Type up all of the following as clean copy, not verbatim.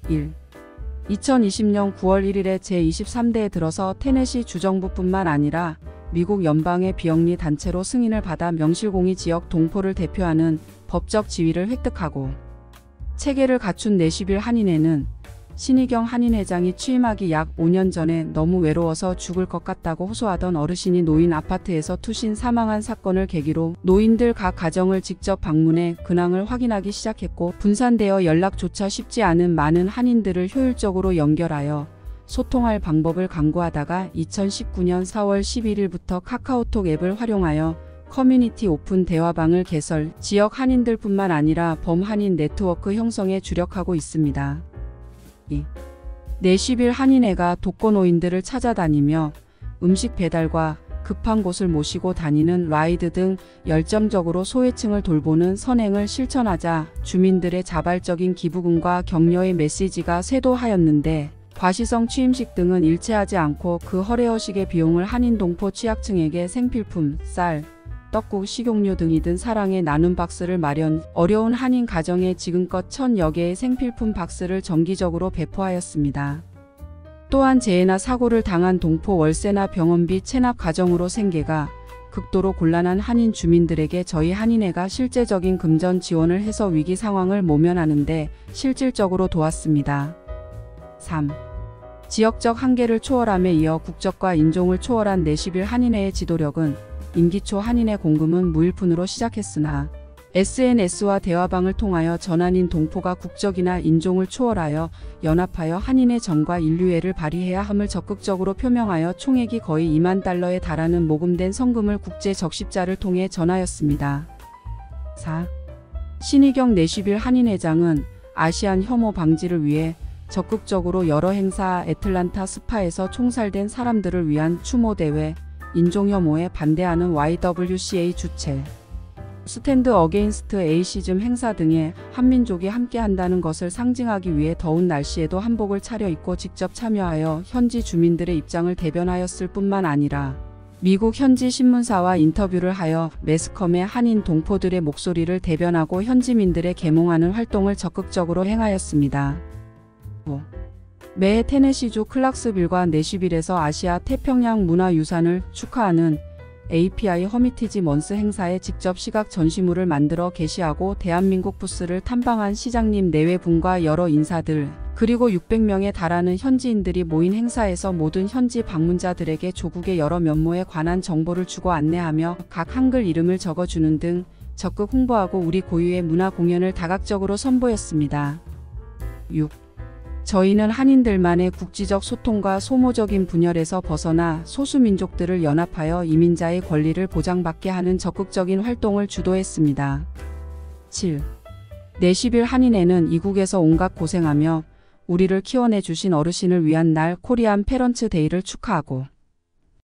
1. 2020년 9월 1일에 제23대에 들어서 테네시 주정부뿐만 아니라 미국 연방의 비영리 단체로 승인을 받아 명실공히 지역 동포를 대표하는 법적 지위를 획득하고 체계를 갖춘 내시빌 한인회는 신희경 한인회장이 취임하기 약 5년 전에 너무 외로워서 죽을 것 같다고 호소하던 어르신이 노인 아파트에서 투신 사망한 사건을 계기로 노인들 각 가정을 직접 방문해 근황을 확인하기 시작했고, 분산되어 연락조차 쉽지 않은 많은 한인들을 효율적으로 연결하여 소통할 방법을 강구하다가 2019년 4월 11일부터 카카오톡 앱을 활용하여 커뮤니티 오픈 대화방을 개설, 지역 한인들뿐만 아니라 범한인 네트워크 형성에 주력하고 있습니다. 2. 내시빌 한인회가 독거노인들을 찾아다니며 음식 배달과 급한 곳을 모시고 다니는 라이드 등 열정적으로 소외층을 돌보는 선행을 실천하자 주민들의 자발적인 기부금과 격려의 메시지가 쇄도하였는데, 과시성 취임식 등은 일체하지 않고 그 허례허식의 비용을 한인 동포 취약층에게 생필품, 쌀, 떡국, 식용유 등이 든 사랑의 나눔 박스를 마련, 어려운 한인 가정에 지금껏 1000여 개의 생필품 박스를 정기적으로 배포하였습니다. 또한 재해나 사고를 당한 동포 월세나 병원비 체납 가정으로 생계가 극도로 곤란한 한인 주민들에게 저희 한인회가 실제적인 금전 지원을 해서 위기 상황을 모면하는 데 실질적으로 도왔습니다. 3. 지역적 한계를 초월함에 이어 국적과 인종을 초월한 내시빌 한인회의 지도력은 임기 초 한인회 공금은 무일푼으로 시작했으나 SNS와 대화방을 통하여 전한인 동포가 국적이나 인종을 초월하여 연합하여 한인회 정과 인류애를 발휘해야 함을 적극적으로 표명하여 총액이 거의 2만 달러에 달하는 모금된 성금을 국제 적십자를 통해 전하였습니다. 4. 신희경 내시빌 한인회장은 아시안 혐오 방지를 위해 적극적으로 여러 행사, 애틀란타 스파에서 총살된 사람들을 위한 추모대회, 인종혐오에 반대하는 YWCA 주최, 스탠드 어게인스트 에이시즘 행사 등의 한민족이 함께한다는 것을 상징하기 위해 더운 날씨에도 한복을 차려입고 직접 참여하여 현지 주민들의 입장을 대변하였을 뿐만 아니라 미국 현지 신문사와 인터뷰를 하여 매스컴에 한인 동포들의 목소리를 대변하고 현지민들의 계몽하는 활동을 적극적으로 행하였습니다. 5. 매해 테네시주 클락스빌과 내시빌에서 아시아 태평양 문화유산을 축하하는 API 허미티지 먼스 행사에 직접 시각 전시물을 만들어 게시하고 대한민국 부스를 탐방한 시장님 내외분과 여러 인사들, 그리고 600명에 달하는 현지인들이 모인 행사에서 모든 현지 방문자들에게 조국의 여러 면모에 관한 정보를 주고 안내하며 각 한글 이름을 적어주는 등 적극 홍보하고 우리 고유의 문화 공연을 다각적으로 선보였습니다. 6. 저희는 한인들만의 국지적 소통과 소모적인 분열에서 벗어나 소수민족들을 연합하여 이민자의 권리를 보장받게 하는 적극적인 활동을 주도했습니다. 7. 내시빌 한인회는 이국에서 온갖 고생하며 우리를 키워내주신 어르신을 위한 날 코리안 페런츠 데이를 축하하고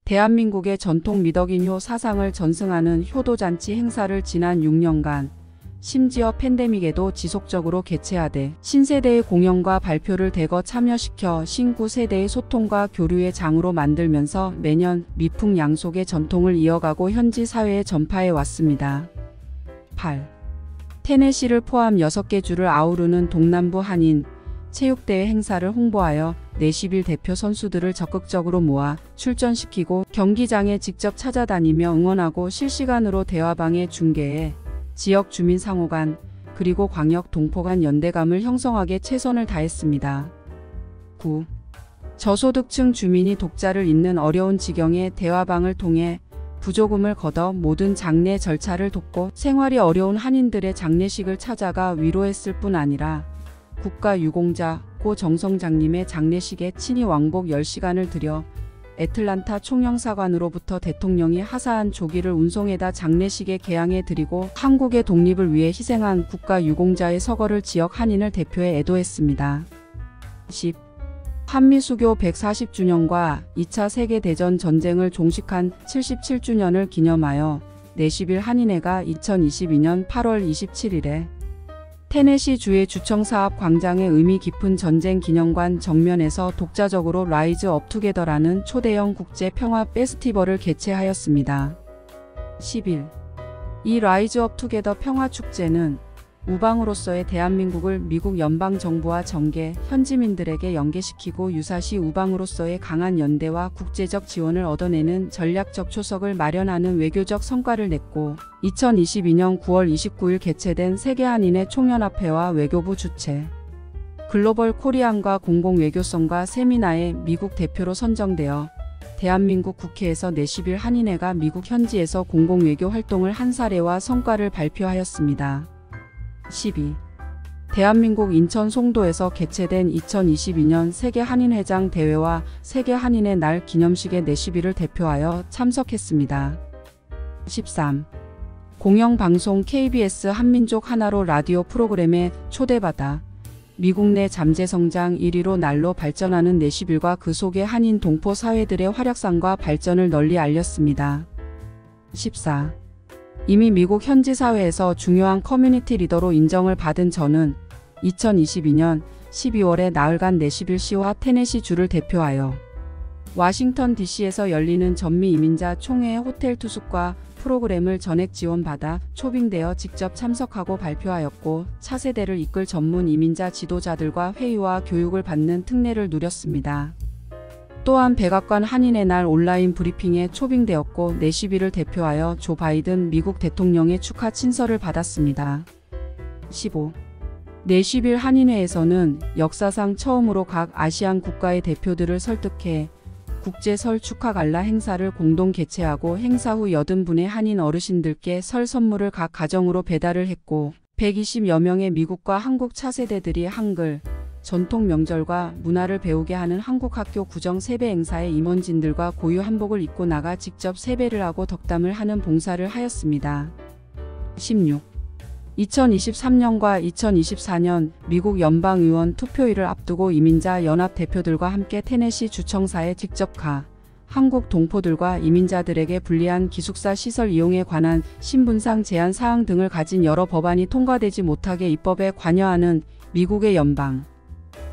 대한민국의 전통 미덕인효 사상을 전승하는 효도잔치 행사를 지난 6년간 심지어 팬데믹에도 지속적으로 개최하되 신세대의 공연과 발표를 대거 참여시켜 신구 세대의 소통과 교류의 장으로 만들면서 매년 미풍양속의 전통을 이어가고 현지 사회에 전파해 왔습니다. 8. 테네시를 포함 6개 주를 아우르는 동남부 한인 체육대회 행사를 홍보하여 내시빌 대표 선수들을 적극적으로 모아 출전시키고 경기장에 직접 찾아다니며 응원하고 실시간으로 대화방에 중계해 지역 주민 상호 간 그리고 광역 동포 간 연대감을 형성하게 최선을 다했습니다. 9. 저소득층 주민이 독자를 잇는 어려운 지경의 대화방을 통해 부조금을 걷어 모든 장례 절차를 돕고 생활이 어려운 한인들의 장례식을 찾아가 위로했을 뿐 아니라 국가유공자 고 정성장님의 장례식에 친히 왕복 10시간을 들여 애틀란타 총영사관으로부터 대통령이 하사한 조기를 운송해다 장례식에 개양해 드리고 한국의 독립을 위해 희생한 국가유공자의 서거를 지역 한인을 대표해 애도했습니다. 10. 한미수교 140주년과 2차 세계대전 전쟁을 종식한 77주년을 기념하여 내시빌 한인회가 2022년 8월 27일에 테네시 주의 주청사 앞 광장의 의미 깊은 전쟁 기념관 정면에서 독자적으로 라이즈 업 투게더라는 초대형 국제 평화 페스티벌을 개최하였습니다. 10일 이 라이즈 업 투게더 평화 축제는 우방으로서의 대한민국을 미국 연방정부와 정계, 현지민들에게 연계시키고 유사시 우방으로서의 강한 연대와 국제적 지원을 얻어내는 전략적 초석을 마련하는 외교적 성과를 냈고 2022년 9월 29일 개최된 세계한인회 총연합회와 외교부 주최 글로벌 코리안과 공공외교성과 세미나에 미국 대표로 선정되어 대한민국 국회에서 내10일 한인회가 미국 현지에서 공공외교 활동을 한 사례와 성과를 발표하였습니다. 12. 대한민국 인천 송도에서 개최된 2022년 세계한인회장 대회와 세계한인의 날 기념식에 내10일을 대표하여 참석했습니다. 13. 공영방송 KBS 한민족 하나로 라디오 프로그램에 초대받아 미국 내 잠재성장 1위로 날로 발전하는 내10일과 그 속의 한인 동포 사회들의 활약상과 발전을 널리 알렸습니다. 14. 이미 미국 현지 사회에서 중요한 커뮤니티 리더로 인정을 받은 저는 2022년 12월에 나흘간 내10일 시와 테네시 주를 대표하여 워싱턴 DC에서 열리는 전미 이민자 총회의 호텔 투숙과 프로그램을 전액 지원받아 초빙되어 직접 참석하고 발표하였고 차세대를 이끌 전문 이민자 지도자들과 회의와 교육을 받는 특례를 누렸습니다. 또한 백악관 한인의 날 온라인 브리핑에 초빙되었고 내10일을 대표하여 조 바이든 미국 대통령의 축하 친서를 받았습니다. 15. 내10일 한인회에서는 역사상 처음으로 각 아시안 국가의 대표들을 설득해 국제 설 축하 갈라 행사를 공동 개최하고 행사 후 80분의 한인 어르신들께 설 선물을 각 가정으로 배달을 했고 120여 명의 미국과 한국 차세대들이 한글, 전통 명절과 문화를 배우게 하는 한국학교 구정 세배 행사에 임원진들과 고유 한복을 입고 나가 직접 세배를 하고 덕담을 하는 봉사를 하였습니다. 16. 2023년과 2024년 미국 연방의원 투표일을 앞두고 이민자 연합 대표들과 함께 테네시 주청사에 직접 가 한국 동포들과 이민자들에게 불리한 기숙사 시설 이용에 관한 신분상 제한 사항 등을 가진 여러 법안이 통과되지 못하게 입법에 관여하는 미국의 연방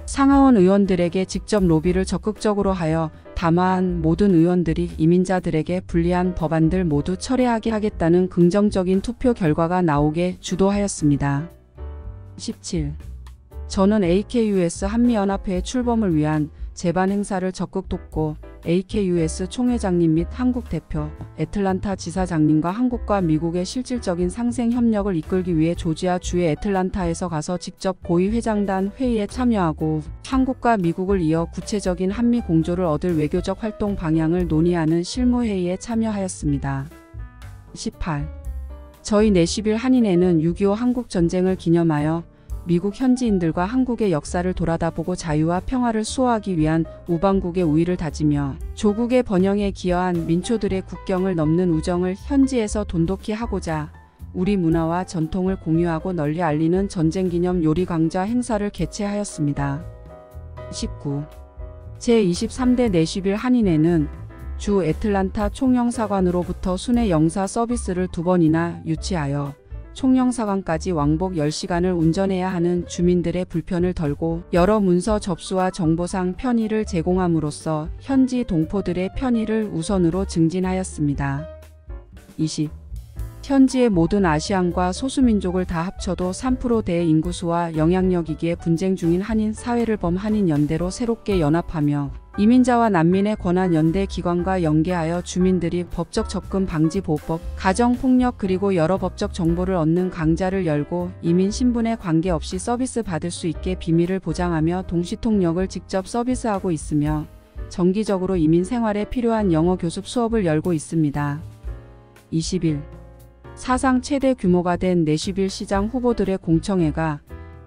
상하원 의원들에게 직접 로비를 적극적으로 하여 다만 모든 의원들이 이민자들에게 불리한 법안들 모두 철회하게 하겠다는 긍정적인 투표 결과가 나오게 주도하였습니다. 17. 저는 AKUS 한미연합회의 출범을 위한 제반 행사를 적극 돕고 AKUS 총회장님 및 한국 대표, 애틀란타 지사장님과 한국과 미국의 실질적인 상생 협력을 이끌기 위해 조지아 주의 애틀란타에서 가서 직접 고위 회장단 회의에 참여하고 한국과 미국을 이어 구체적인 한미 공조를 얻을 외교적 활동 방향을 논의하는 실무회의에 참여하였습니다. 18. 저희 내10일 한인회는 6.25 한국전쟁을 기념하여 미국 현지인들과 한국의 역사를 돌아다보고 자유와 평화를 수호하기 위한 우방국의 우위를 다지며 조국의 번영에 기여한 민초들의 국경을 넘는 우정을 현지에서 돈독히 하고자 우리 문화와 전통을 공유하고 널리 알리는 전쟁기념 요리강좌 행사를 개최하였습니다. 19. 제23대 내10일 한인회는 주 애틀란타 총영사관으로부터 순회 영사 서비스를 2번이나 유치하여 총영사관까지 왕복 10시간을 운전해야 하는 주민들의 불편을 덜고 여러 문서 접수와 정보상 편의를 제공함으로써 현지 동포들의 편의를 우선으로 증진하였습니다. 20. 현지의 모든 아시안과 소수민족을 다 합쳐도 3%대의 인구수와 영향력이기에 분쟁 중인 한인 사회를 범한인 연대로 새롭게 연합하며 이민자와 난민의 권한 연대 기관과 연계하여 주민들이 법적 접근 방지 보호법, 가정폭력 그리고 여러 법적 정보를 얻는 강좌를 열고 이민 신분에 관계없이 서비스 받을 수 있게 비밀을 보장하며 동시통역을 직접 서비스하고 있으며 정기적으로 이민 생활에 필요한 영어 교습 수업을 열고 있습니다. 21. 사상 최대 규모가 된 내10일 시장 후보들의 공청회가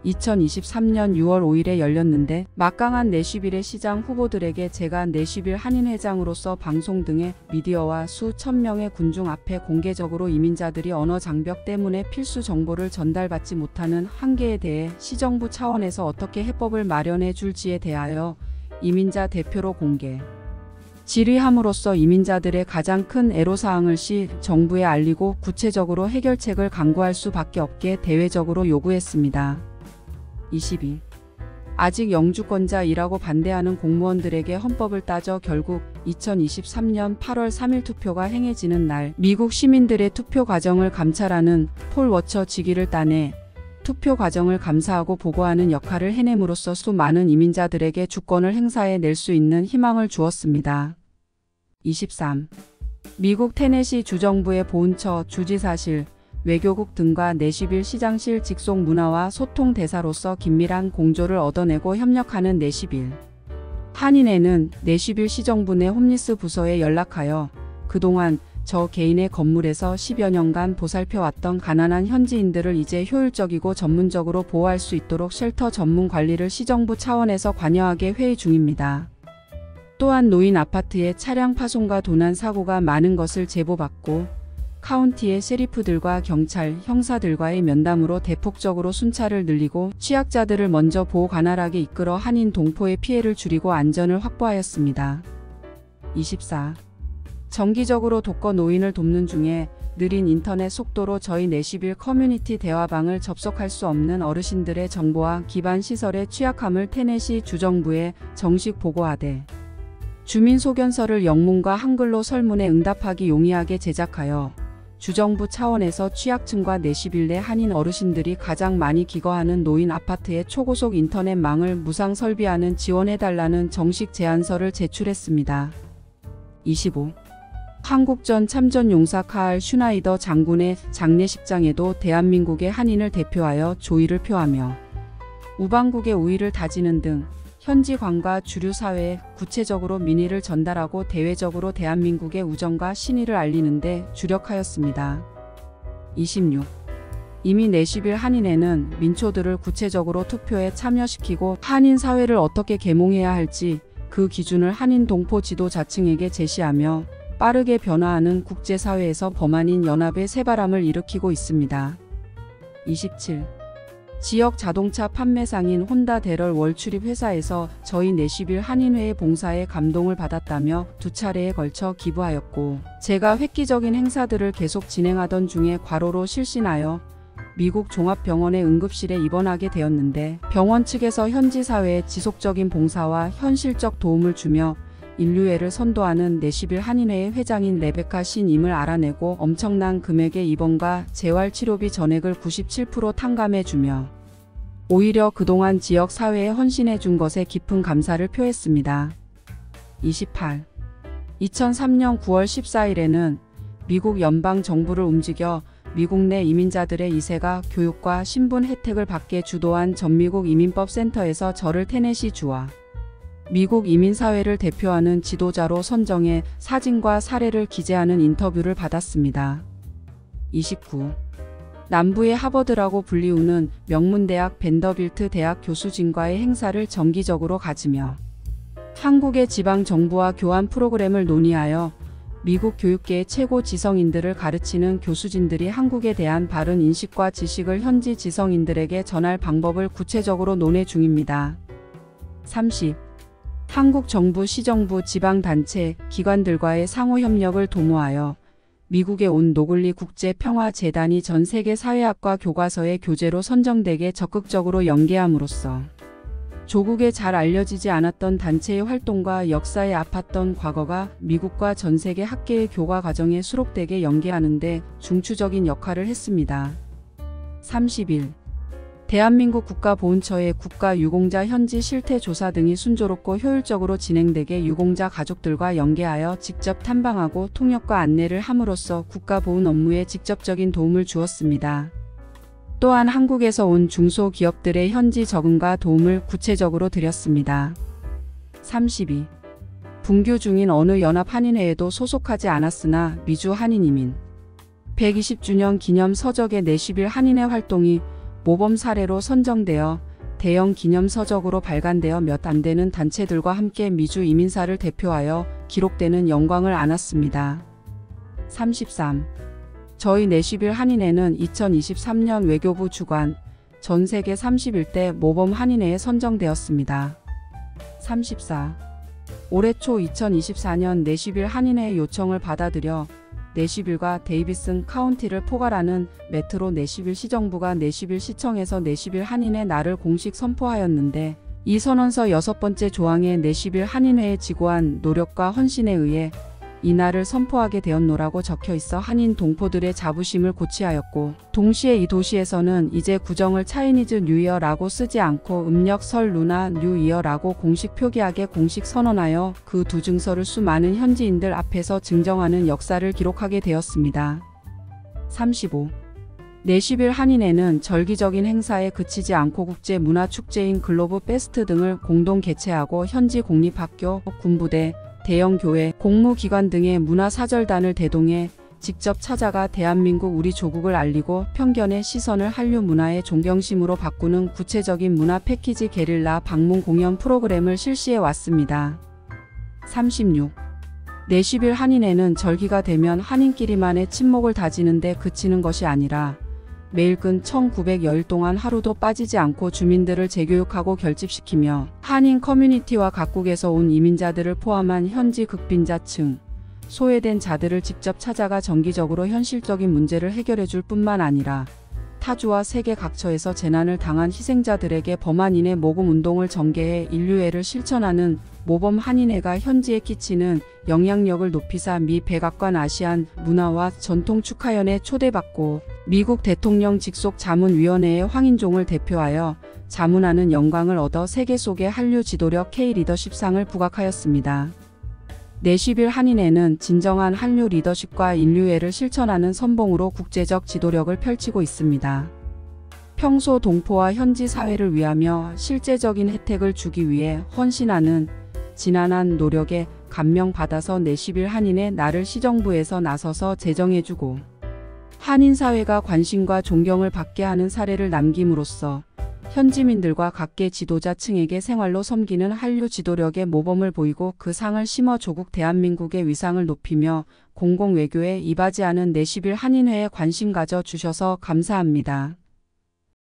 2023년 6월 5일에 열렸는데 막강한 내10일의 시장 후보들에게 제가 내10일 한인회장으로서 방송 등의 미디어와 수천 명의 군중 앞에 공개적으로 이민자들이 언어 장벽 때문에 필수 정보를 전달받지 못하는 한계에 대해 시정부 차원에서 어떻게 해법을 마련해 줄지에 대하여 이민자 대표로 공개 질의함으로써 이민자들의 가장 큰 애로사항을 시 정부에 알리고 구체적으로 해결책을 강구할 수밖에 없게 대외적으로 요구했습니다. 22. 아직 영주권자이라고 반대하는 공무원들에게 헌법을 따져 결국 2023년 8월 3일 투표가 행해지는 날 미국 시민들의 투표 과정을 감찰하는 폴 워처 직위를 따내 투표 과정을 감사하고 보고하는 역할을 해냄으로써 수많은 이민자들에게 주권을 행사해 낼 수 있는 희망을 주었습니다. 23. 미국 테네시 주정부의 보훈처, 주지사실, 외교국 등과 내시빌 시장실 직속 문화와 소통 대사로서 긴밀한 공조를 얻어내고 협력하는 내시빌 한인회는 내시빌 시정부 내 홈리스 부서에 연락하여 그동안 저 개인의 건물에서 10여 년간 보살펴왔던 가난한 현지인들을 이제 효율적이고 전문적으로 보호할 수 있도록 쉘터 전문 관리를 시정부 차원에서 관여하게 회의 중입니다. 또한 노인 아파트의 차량 파손과 도난 사고가 많은 것을 제보받고 카운티의 셰리프들과 경찰, 형사들과의 면담으로 대폭적으로 순찰을 늘리고 취약자들을 먼저 보호 관할하게 이끌어 한인 동포의 피해를 줄이고 안전을 확보하였습니다. 24. 정기적으로 독거 노인을 돕는 중에 느린 인터넷 속도로 저희 내시빌 커뮤니티 대화방을 접속할 수 없는 어르신들의 정보와 기반 시설의 취약함을 테네시 주정부에 정식 보고하되 주민 소견서를 영문과 한글로 설문에 응답하기 용이하게 제작하여 주정부 차원에서 취약층과 내시빌 내 한인 어르신들이 가장 많이 기거하는 노인 아파트의 초고속 인터넷망을 무상 설비하는 지원해달라는 정식 제안서를 제출했습니다. 25. 한국전 참전용사 카알 슈나이더 장군의 장례식장에도 대한민국의 한인을 대표하여 조의를 표하며 우방국의 우위를 다지는 등 현지 관과 주류 사회에 구체적으로 민의를 전달하고 대외적으로 대한민국의 우정과 신의를 알리는 데 주력하였습니다. 26. 이미 내시빌 한인회는 민초들을 구체적으로 투표에 참여시키고 한인 사회를 어떻게 계몽해야 할지 그 기준을 한인 동포 지도자층에게 제시하며 빠르게 변화하는 국제사회에서 범한인 연합의 새바람을 일으키고 있습니다. 27. 지역 자동차 판매상인 혼다 대럴 월출입 회사에서 저희 내시빌 한인회의 봉사에 감동을 받았다며 2차례에 걸쳐 기부하였고 제가 획기적인 행사들을 계속 진행하던 중에 과로로 실신하여 미국 종합병원의 응급실에 입원하게 되었는데 병원 측에서 현지 사회에 지속적인 봉사와 현실적 도움을 주며 인류애를 선도하는 내시빌 한인회의 회장인 레베카 신임을 알아내고 엄청난 금액의 입원과 재활치료비 전액을 97% 탕감해주며 오히려 그동안 지역 사회에 헌신해준 것에 깊은 감사를 표했습니다. 28. 2003년 9월 14일에는 미국 연방정부를 움직여 미국 내 이민자들의 2세가 교육과 신분 혜택을 받게 주도한 전미국 이민법 센터에서 저를 테네시 주와 미국 이민사회를 대표하는 지도자로 선정해 사진과 사례를 기재하는 인터뷰를 받았습니다. 29. 남부의 하버드라고 불리우는 명문대학 벤더빌트 대학 교수진과의 행사를 정기적으로 가지며 한국의 지방정부와 교환 프로그램을 논의하여 미국 교육계의 최고 지성인들을 가르치는 교수진들이 한국에 대한 바른 인식과 지식을 현지 지성인들에게 전할 방법을 구체적으로 논의 중입니다. 30. 한국 정부, 시정부, 지방단체, 기관들과의 상호협력을 도모하여 미국에 온 노글리 국제평화재단이 전 세계 사회학과 교과서의 교재로 선정되게 적극적으로 연계함으로써 조국에 잘 알려지지 않았던 단체의 활동과 역사에 아팠던 과거가 미국과 전 세계 학계의 교과 과정에 수록되게 연계하는 데 중추적인 역할을 했습니다. 31. 대한민국 국가보훈처의 국가유공자 현지 실태조사 등이 순조롭고 효율적으로 진행되게 유공자 가족들과 연계하여 직접 탐방하고 통역과 안내를 함으로써 국가보훈 업무에 직접적인 도움을 주었습니다. 또한 한국에서 온 중소기업들의 현지 적응과 도움을 구체적으로 드렸습니다. 32. 분규 중인 어느 연합 한인회에도 소속하지 않았으나 미주 한인이민 120주년 기념 서적의 내시빌 한인회 활동이 모범 사례로 선정되어 대형 기념 서적으로 발간되어 몇 안 되는 단체들과 함께 미주 이민사를 대표하여 기록되는 영광을 안았습니다. 33. 저희 내시빌 한인회는 2023년 외교부 주관 전 세계 31대 모범 한인회에 선정되었습니다. 34. 올해 초 2024년 내시빌 한인회의 요청을 받아들여 내시빌과 데이비슨 카운티를 포괄하는 메트로 내시빌 시정부가 내시빌 시청에서 내시빌 한인회 날을 공식 선포하였는데 이 선언서 6번째 조항에 내시빌 한인회의 지고한 노력과 헌신에 의해 이날을 선포하게 되었노라고 적혀 있어 한인 동포들의 자부심을 고취하였고, 동시에 이 도시에서는 이제 구정을 차이니즈 뉴이어라고 쓰지 않고 음력 설 루나 뉴이어라고 공식 표기하게 공식 선언하여 그 두 증서를 수많은 현지인들 앞에서 증정하는 역사를 기록하게 되었습니다. 35. 내시빌 한인회는 절기적인 행사에 그치지 않고 국제 문화 축제인 글로브 페스트 등을 공동 개최하고 현지 공립학교, 군부대, 대형 교회, 공무기관 등의 문화사절단을 대동해 직접 찾아가 대한민국 우리 조국을 알리고 편견의 시선을 한류 문화의 존경심으로 바꾸는 구체적인 문화 패키지 게릴라 방문 공연 프로그램을 실시해 왔습니다. 36. 내시빌 한인회는 절기가 되면 한인끼리만의 친목을 다지는 데 그치는 것이 아니라 매일 근 1900여일 동안 하루도 빠지지 않고 주민들을 재교육하고 결집시키며 한인 커뮤니티와 각국에서 온 이민자들을 포함한 현지 극빈자층, 소외된 자들을 직접 찾아가 정기적으로 현실적인 문제를 해결해 줄 뿐만 아니라 타주와 세계 각처에서 재난을 당한 희생자들에게 범한인의 모금 운동을 전개해 인류애를 실천하는 모범 한인회가 현지에 끼치는 영향력을 높이사 미 백악관 아시안 문화와 전통 축하연에 초대받고 미국 대통령 직속 자문위원회의 황인종을 대표하여 자문하는 영광을 얻어 세계 속의 한류 지도력 K 리더십상을 부각하였습니다. 내시빌 한인회는 진정한 한류 리더십과 인류애를 실천하는 선봉으로 국제적 지도력을 펼치고 있습니다. 평소 동포와 현지 사회를 위하며 실제적인 혜택을 주기 위해 헌신하는 지난한 노력에 감명받아서 내시빌 한인회 나를 시정부에서 나서서 제정해주고 한인 사회가 관심과 존경을 받게 하는 사례를 남김으로써 현지민들과 각계 지도자층에게 생활로 섬기는 한류 지도력의 모범을 보이고 그 상을 심어 조국 대한민국의 위상을 높이며 공공외교에 이바지하는 내시빌 한인회에 관심 가져 주셔서 감사합니다.